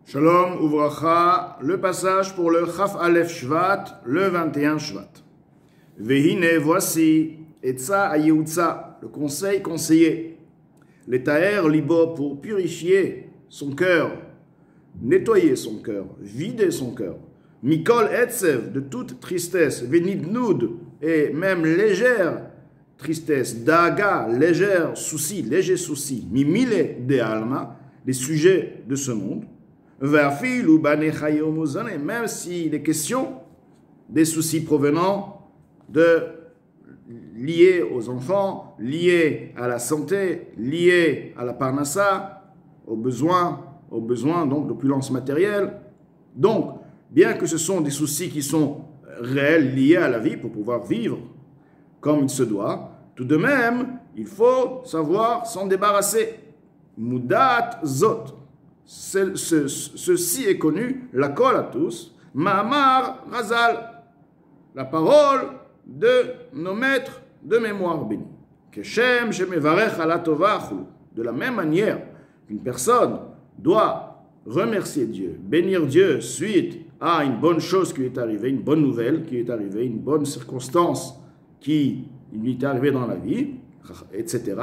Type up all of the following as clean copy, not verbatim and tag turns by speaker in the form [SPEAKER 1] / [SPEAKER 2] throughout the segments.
[SPEAKER 1] Shalom Uvracha, le passage pour le Chaf Aleph Shvat, le 21 Shvat. Vehine, voici, Etza Ayeutza, le conseil conseillé. L'Etaer Libo, pour purifier son cœur, nettoyer son cœur, vider son cœur. Mikol Etzev, de toute tristesse, Venidnoud, et même légère tristesse, Daga, léger souci, Mimile de Alma, les sujets de ce monde. Même s'il est question des soucis provenant liés aux enfants, liés à la santé, liés à la parnassa, aux besoins donc d'opulence matérielle. Donc, bien que ce sont des soucis qui sont réels, liés à la vie pour pouvoir vivre comme il se doit, tout de même, il faut savoir s'en débarrasser. Mudat zot. Ceci est connu, la kol à tous, Mahamar Razal, la parole de nos maîtres de mémoire bénis. Keshem shemevarech ala tova achulu. De la même manière qu'une personne doit remercier Dieu, bénir Dieu suite à une bonne chose qui lui est arrivée, une bonne nouvelle qui lui est arrivée, une bonne circonstance qui lui est arrivée dans la vie, etc.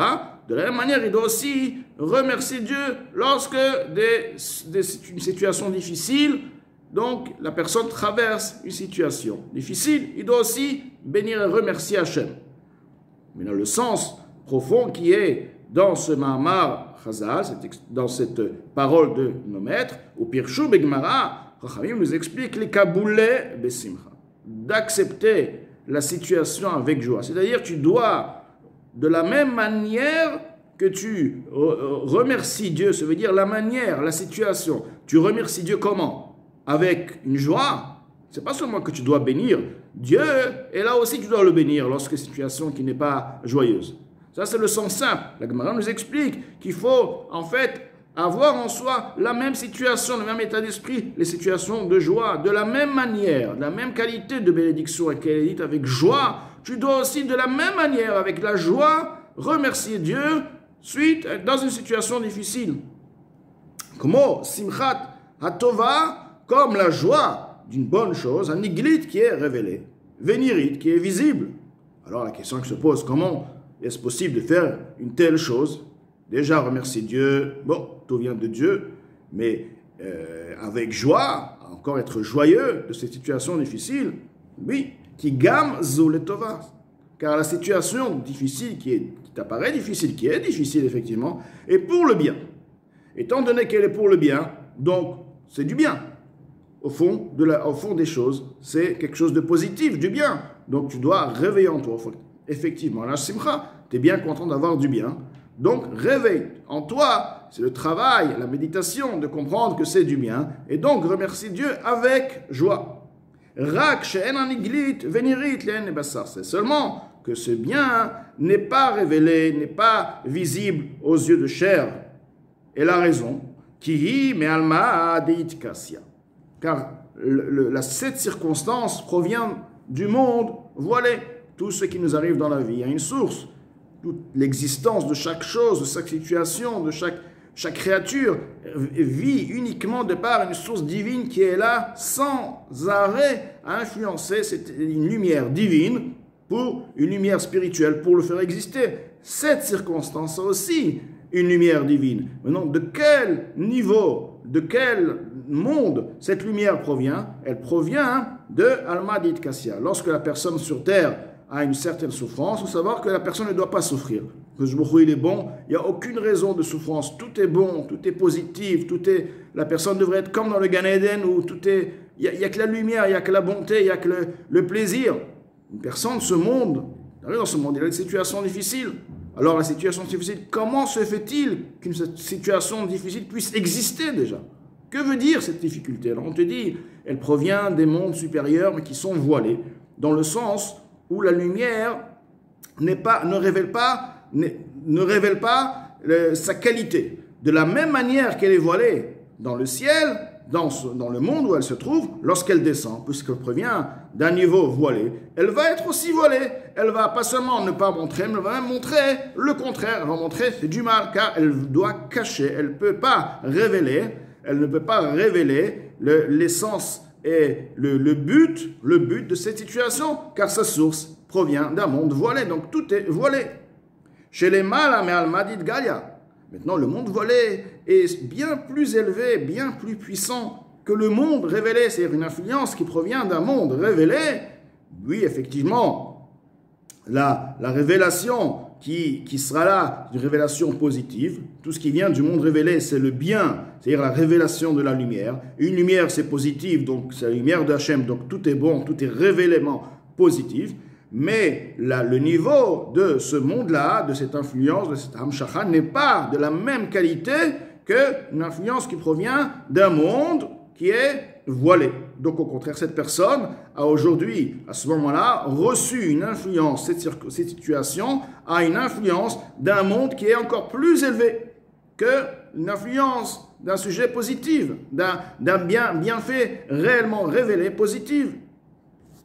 [SPEAKER 1] De la même manière, il doit aussi remercier Dieu lorsque une situation difficile, donc la personne traverse une situation difficile, il doit aussi bénir et remercier Hachem. Mais dans le sens profond qui est dans ce Mahamar Chazal, dans cette parole de nos maîtres, au Pirshu Begmara, Chachamim nous explique les kaboulé besimcha, d'accepter la situation avec joie. C'est-à-dire, tu dois, de la même manière que tu remercies Dieu, ça veut dire la manière, la situation, tu remercies Dieu comment? Avec une joie. C'est pas seulement que tu dois bénir Dieu, et là aussi tu dois le bénir lorsque c'est une situation qui n'est pas joyeuse. Ça c'est le sens simple. La Gemara nous explique qu'il faut en fait avoir en soi la même situation, le même état d'esprit, les situations de joie, de la même manière, de la même qualité de bénédiction qu'elle est dite avec joie. Tu dois aussi de la même manière, avec la joie, remercier Dieu dans une situation difficile. Comment Simchat Hatova, comme la joie d'une bonne chose, un iglit qui est révélé, vénirit qui est visible. Alors la question qui se pose, comment est-ce possible de faire une telle chose? Déjà remercier Dieu, bon, tout vient de Dieu, mais avec joie, encore être joyeux de cette situation difficile, oui. Qui gam zoletova, car la situation difficile qui t'apparaît difficile, qui est difficile effectivement, est pour le bien. Étant donné qu'elle est pour le bien, donc c'est du bien. Au fond des choses, c'est quelque chose de positif, du bien. Donc tu dois réveiller en toi. Effectivement, la simcha, tu es bien content d'avoir du bien. Donc réveille en toi, c'est le travail, la méditation, de comprendre que c'est du bien. Et donc remercie Dieu avec joie. C'est seulement que ce bien n'est pas révélé, n'est pas visible aux yeux de chair. Et la raison, car cette circonstance provient du monde voilé. Tout ce qui nous arrive dans la vie, il y a une source. Toute l'existence de chaque chose, de chaque situation, de chaque créature vit uniquement de par une source divine qui est là sans arrêt à influencer. C'est une lumière divine pour une lumière spirituelle, pour le faire exister. Cette circonstance a aussi une lumière divine. Maintenant, de quel niveau, de quel monde cette lumière provient? Elle provient de Alma d'Itkassia. Lorsque la personne sur terre a une certaine souffrance, il faut savoir que la personne ne doit pas souffrir. Que il est bon, il n'y a aucune raison de souffrance. Tout est bon, tout est positif, la personne devrait être comme dans le Gan Eden où il n'y a que la lumière, il n'y a que la bonté, il n'y a que le plaisir. Une personne, dans ce monde, il a une situation difficile. Alors la situation difficile, comment se fait-il qu'une situation difficile puisse exister déjà? Que veut dire cette difficulté? Alors on te dit, elle provient des mondes supérieurs mais qui sont voilés, dans le sens où la lumière ne révèle pas sa qualité. De la même manière qu'elle est voilée dans le ciel, dans le monde où elle se trouve, lorsqu'elle descend, puisqu'elle provient d'un niveau voilé, elle va être aussi voilée. Elle va pas seulement ne pas montrer, mais elle va même montrer le contraire. Elle va montrer c'est du mal, car elle doit cacher, elle ne peut pas révéler Elle ne peut pas révéler l'essence et le but de cette situation, car sa source provient d'un monde voilé. Donc tout est voilé. Chez les Mala mais Almadid Galia. Maintenant, le monde voilé est bien plus élevé, bien plus puissant que le monde révélé. C'est une influence qui provient d'un monde révélé. Oui, effectivement, la révélation qui sera là, une révélation positive. Tout ce qui vient du monde révélé, c'est le bien, c'est-à-dire la révélation de la lumière. Une lumière, c'est positif, donc c'est la lumière d'Hachem, donc tout est bon, tout est révélément positif. Mais le niveau de ce monde-là, de cette influence, de cette hamshacha, n'est pas de la même qualité qu'une influence qui provient d'un monde qui est voilé. Donc au contraire, cette personne a aujourd'hui, à ce moment-là, reçu une influence, cette situation a une influence d'un monde qui est encore plus élevé qu'une influence d'un sujet positif, d'un bienfait réellement révélé positif.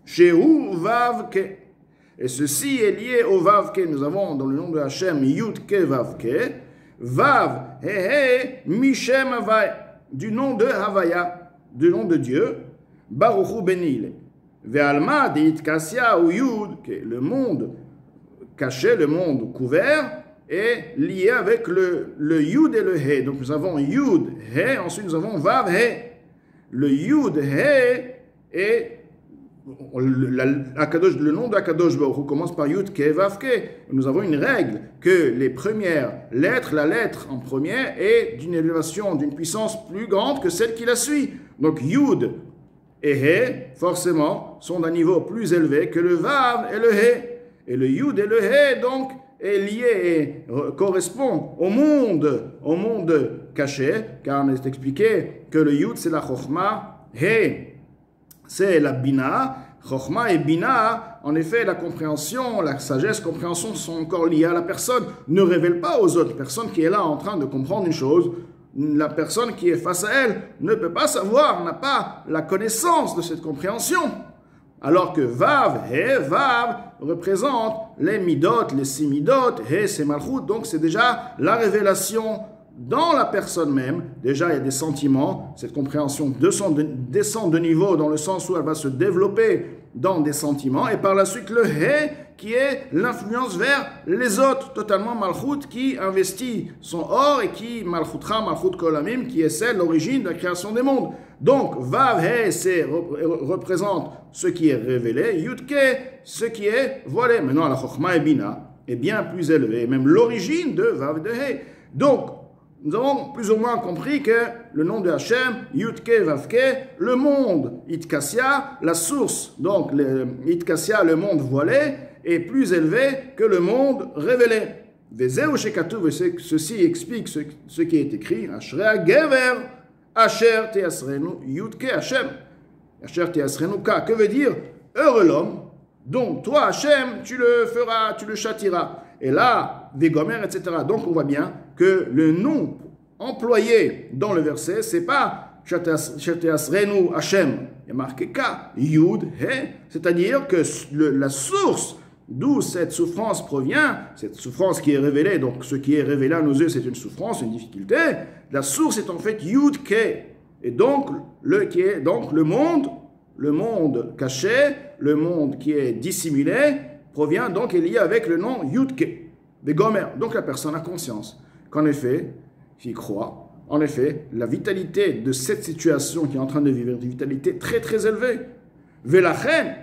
[SPEAKER 1] Shehu Vavke. Et ceci est lié au Vavke. Nous avons dans le nom de Hachem Yudke Vavke. Vav, He, Mishem Havai, du nom de Havaya, du nom de Dieu. Baruchu Benil. Ve'alma de Itkasya ou Yud, le monde caché, le monde couvert, est lié avec le Yud et le He. Donc nous avons Yud, He, ensuite nous avons Vav, He. Le Yud, He est le nom d'Akadosh Baruch Hu commence par Yud Ke Vav Ke. Nous avons une règle que les premières lettres, la lettre en premier est d'une élévation, d'une puissance plus grande que celle qui la suit. Donc Yud et He, forcément, sont d'un niveau plus élevé que le Vav et le He. Et le Yud et le He, donc, est lié et correspond au monde caché, car on a expliqué que le Yud c'est la Chokhmah, He c'est la Bina. Chokhmah et Bina, en effet, la compréhension, la sagesse, compréhension sont encore liées à la personne. Ne révèle pas aux autres. Personne qui est là en train de comprendre une chose, la personne qui est face à elle ne peut pas savoir, n'a pas la connaissance de cette compréhension. Alors que Vav, He, Vav, représente les Midot, les 6 Midot, He, c'est Malchut, donc c'est déjà la révélation dans la personne même. Déjà, il y a des sentiments, cette compréhension descend de niveau dans le sens où elle va se développer dans des sentiments, et par la suite le He, qui est l'influence vers les autres, totalement Malchut, qui investit son or et qui, Malchutra, Malchut Kolamim, qui est celle, l'origine de la création des mondes. Donc, Vav, He, représente ce qui est révélé, Yudke, ce qui est voilé. Maintenant, la Chokhmah et Bina est bien plus élevée, même l'origine de Vav de He. Donc, nous avons plus ou moins compris que le nom de Hachem, Yudke Vavke, le monde Itkasya, la source, donc Itkasya, le monde voilé, est plus élevé que le monde révélé. Vezeu shekatuv, ceci explique ce qui est écrit, Ashrea Gever, Asher Teasrenu, Yudke Hachem, Asher Teasrenu Ka. Que veut dire heureux l'homme, dont toi Hachem, tu le feras, tu le châtiras. Et là, Vegomer, etc. Donc on voit bien que le nom employé dans le verset, c'est pas Shateasrenu Hashem, il y a marqué Ka, Yud, He, c'est-à-dire que la source d'où cette souffrance provient, cette souffrance qui est révélée, donc ce qui est révélé à nos yeux, c'est une souffrance, une difficulté, la source est en fait Yud, Ke, et donc le monde caché, le monde qui est dissimulé, provient donc est lié avec le nom Yudke, des Gomer. Donc la personne a conscience qu'en effet, s'il croit, en effet, la vitalité de cette situation qui est en train de vivre, une vitalité très très élevée. Velachen,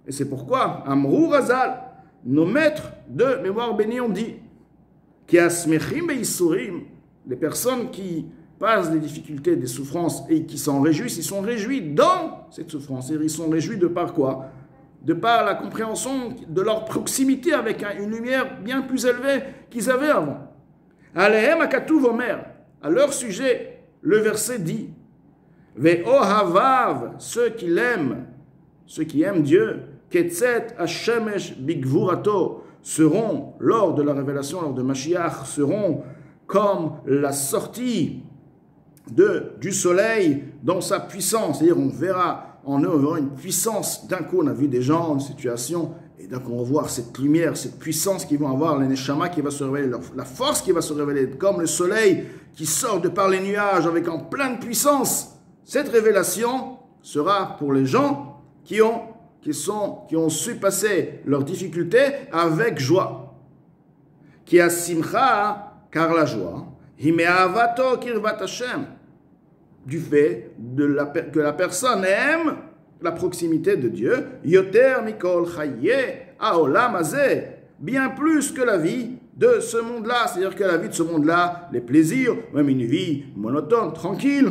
[SPEAKER 1] et c'est pourquoi, Amrou Razal, nos maîtres de mémoire bénie ont dit, qui asmechim beisurim, les personnes qui passent des difficultés, des souffrances et qui s'en réjouissent, ils sont réjouis dans cette souffrance. Et ils sont réjouis de par quoi? De par la compréhension de leur proximité avec une lumière bien plus élevée qu'ils avaient avant. Alehem akatuv omer, à leur sujet, le verset dit, Ve'ohavav, ceux qui l'aiment, ceux qui aiment Dieu, Ketzet hashemesh bigvurato, seront, lors de la révélation, lors de Mashiach, seront comme la sortie du soleil dans sa puissance. C'est-à-dire, on verra en eux, on verra une puissance. D'un coup, on a vu des gens, une situation Et donc on va voir cette lumière, cette puissance qu'ils vont avoir, les Neshama qui va se révéler, la force qui va se révéler, comme le soleil qui sort de par les nuages avec en pleine puissance. Cette révélation sera pour les gens qui ont su passer leurs difficultés avec joie. Qui a simcha, car la joie, himeavato kirvat Hashem, du fait que la personne aime la proximité de Dieu, yoter mikol chaye haolam hazeh, bien plus que la vie de ce monde-là, c'est-à-dire que la vie de ce monde-là, les plaisirs, même une vie monotone, tranquille,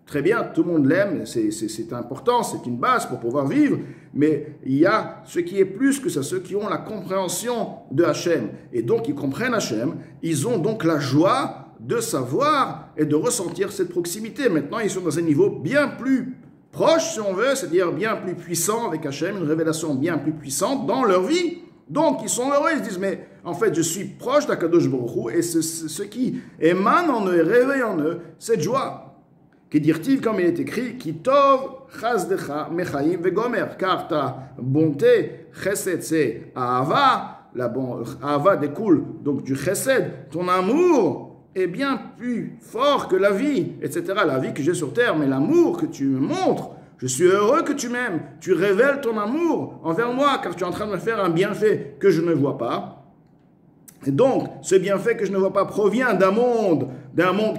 [SPEAKER 1] très bien, tout le monde l'aime, c'est important, c'est une base pour pouvoir vivre, mais il y a ce qui est plus que ça, ceux qui ont la compréhension de Hachem, et donc ils comprennent Hachem, ils ont donc la joie de savoir et de ressentir cette proximité. Maintenant, ils sont dans un niveau bien plus proche, si on veut, c'est-à-dire bien plus puissant avec Hachem, une révélation bien plus puissante dans leur vie. Donc, ils sont heureux, ils se disent, mais en fait, je suis proche d'Akadosh Baruch Hu, et ce qui émane en eux et réveille en eux cette joie. Qui dire-t-il, comme il est écrit, Ki tov chazdecha mechaim vegomer, car ta bonté, chesed, c'est ahava, ahava découle donc du chesed, ton amour est bien plus fort que la vie, etc. La vie que j'ai sur terre, mais l'amour que tu me montres, je suis heureux que tu m'aimes, tu révèles ton amour envers moi, car tu es en train de me faire un bienfait que je ne vois pas. Et donc, ce bienfait que je ne vois pas provient d'un monde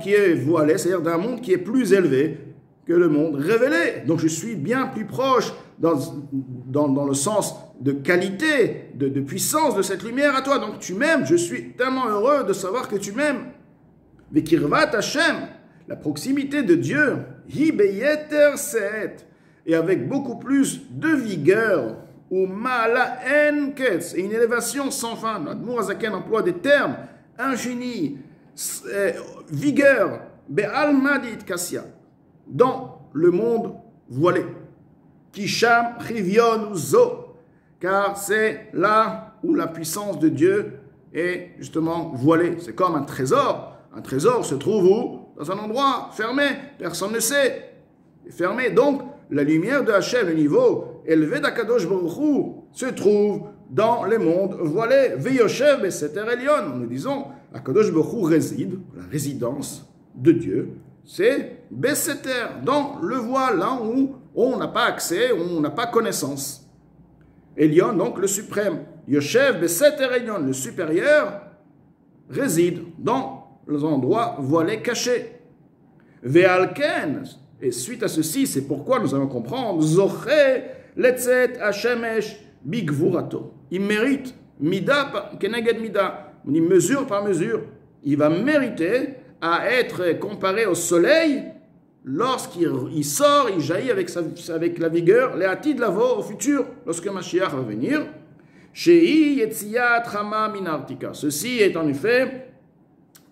[SPEAKER 1] qui est voilé, c'est-à-dire d'un monde qui est plus élevé que le monde révélé. Donc, je suis bien plus proche dans le sens de qualité, de puissance de cette lumière à toi. Donc, tu m'aimes, je suis tellement heureux de savoir que tu m'aimes. Vekirvat Hashem, la proximité de Dieu, hi beyeter set, et avec beaucoup plus de vigueur, ou mala en ketz, et une élévation sans fin. L'Admour Hazaken emploie des termes infinis, vigueur, be'al madit kassia, dans le monde voilé. Kisham chivyon zo, car c'est là où la puissance de Dieu est justement voilée. C'est comme un trésor. Un trésor se trouve où? Dans un endroit fermé, personne ne sait. Fermé, donc la lumière de Hachem, le niveau élevé d'Akadosh Baruch Hu, se trouve dans les mondes voilés. Veyoshev beseter elyon, nous disons, Akadosh Baruch Hu réside, la résidence de Dieu, c'est beseter, dans le voile, là où on n'a pas accès, où on n'a pas connaissance. Elyon, donc le suprême. Yoshev beseter elyon, le supérieur, réside dans les endroits voilés cachés. Ve'alken, et suite à ceci, c'est pourquoi nous allons comprendre, Zoché letzet hashemesh bigvurato. Il mérite, mida keneged mida, on dit mesure par mesure, il va mériter à être comparé au soleil lorsqu'il sort, il jaillit avec la vigueur, les hâtis de lavo au futur, lorsque Mashiach va venir. Shei yetziyat chama minartika. Ceci est en effet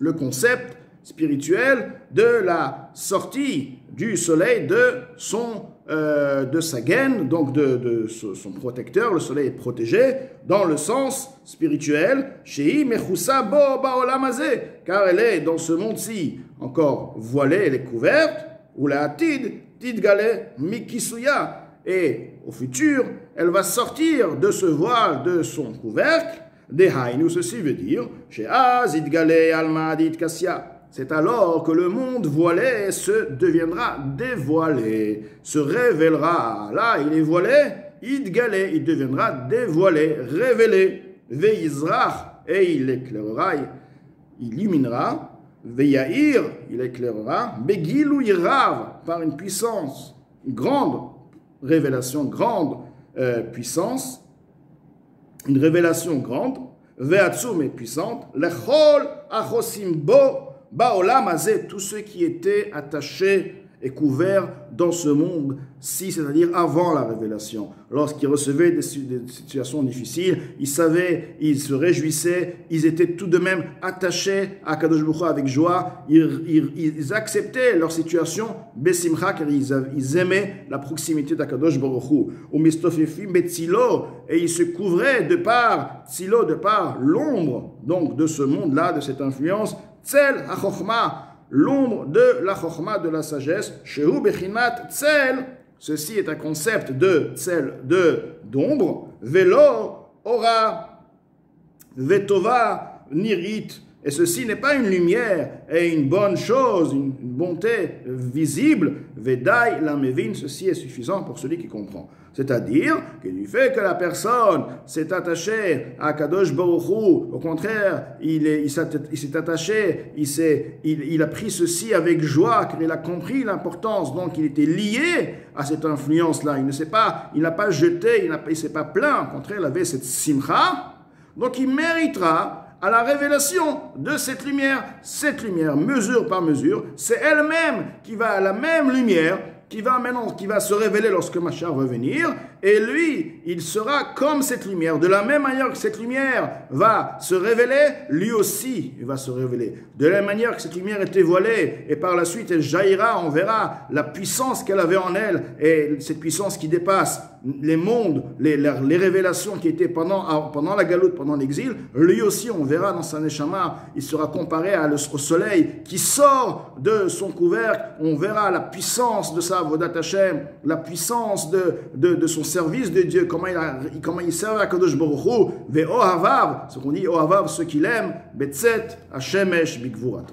[SPEAKER 1] le concept spirituel de la sortie du soleil de sa gaine, donc de son protecteur. Le soleil est protégé dans le sens spirituel, Shei mechusa bo baolam hazeh, car elle est dans ce monde-ci encore voilée, elle est couverte, ou la atid tidgale mikisuya, et au futur, elle va sortir de ce voile, de son couvercle. Dehainu, ceci veut dire, She'az idgale alma adit kassia. C'est alors que le monde voilé se deviendra dévoilé, se révélera. Là, il est voilé, idgale, il deviendra dévoilé, révélé. Ve'izrach, et il éclairera, il illuminera. Ve'yahir, il éclairera. Begilu yirav, par une puissance, une grande révélation, grande puissance. Une révélation grande, ve'atzum et puissante, lechol achosim bo baolam hazeh, tous ceux qui étaient attachés et couverts dans ce monde-ci, c'est-à-dire avant la révélation. Lorsqu'ils recevaient des situations difficiles, ils savaient, ils se réjouissaient, ils étaient tout de même attachés à Kadosh Baruch Hu avec joie, ils acceptaient leur situation, besimcha, car ils aimaient la proximité d'Akadosh Baruch Hu. Ou mistofefim betzilo, et ils se couvraient de par tzilo, de par l'ombre, donc de ce monde-là, de cette influence, tzel ha-chochma, l'ombre de la chokhma, de la sagesse, shehu bechinat tzel, ceci est un concept de tzel, d'ombre, velo ora vetova nirit. Et ceci n'est pas une lumière et une bonne chose, une bonté visible. Vedai la mevin, ceci est suffisant pour celui qui comprend. C'est-à-dire que du fait que la personne s'est attachée à Kadosh Baruch Hu, au contraire, il s'est attaché, il a pris ceci avec joie, car il a compris l'importance, donc il était lié à cette influence-là. Il n'a pas jeté, il ne s'est pas plaint, au contraire, il avait cette simcha, donc il méritera à la révélation de cette lumière. Cette lumière, mesure par mesure, c'est elle-même qui va à la même lumière, qui va se révéler lorsque Mashiach va venir, et lui, il sera comme cette lumière. De la même manière que cette lumière va se révéler, lui aussi, il va se révéler. De la même manière que cette lumière était voilée, et par la suite, elle jaillira, on verra la puissance qu'elle avait en elle, et cette puissance qui dépasse les mondes, les révélations qui étaient pendant la galoute, pendant l'exil, lui aussi, on verra dans sa neshama, il sera comparé au soleil qui sort de son couvercle, on verra la puissance de sa Avodat Hashem, la puissance de son service de Dieu, comment il sert à Kadosh Baruch Hu, ve Ohavav, ce qu'on dit Ohavav, ceux qui l'aiment, Betzet Hashemesh Bigvurat.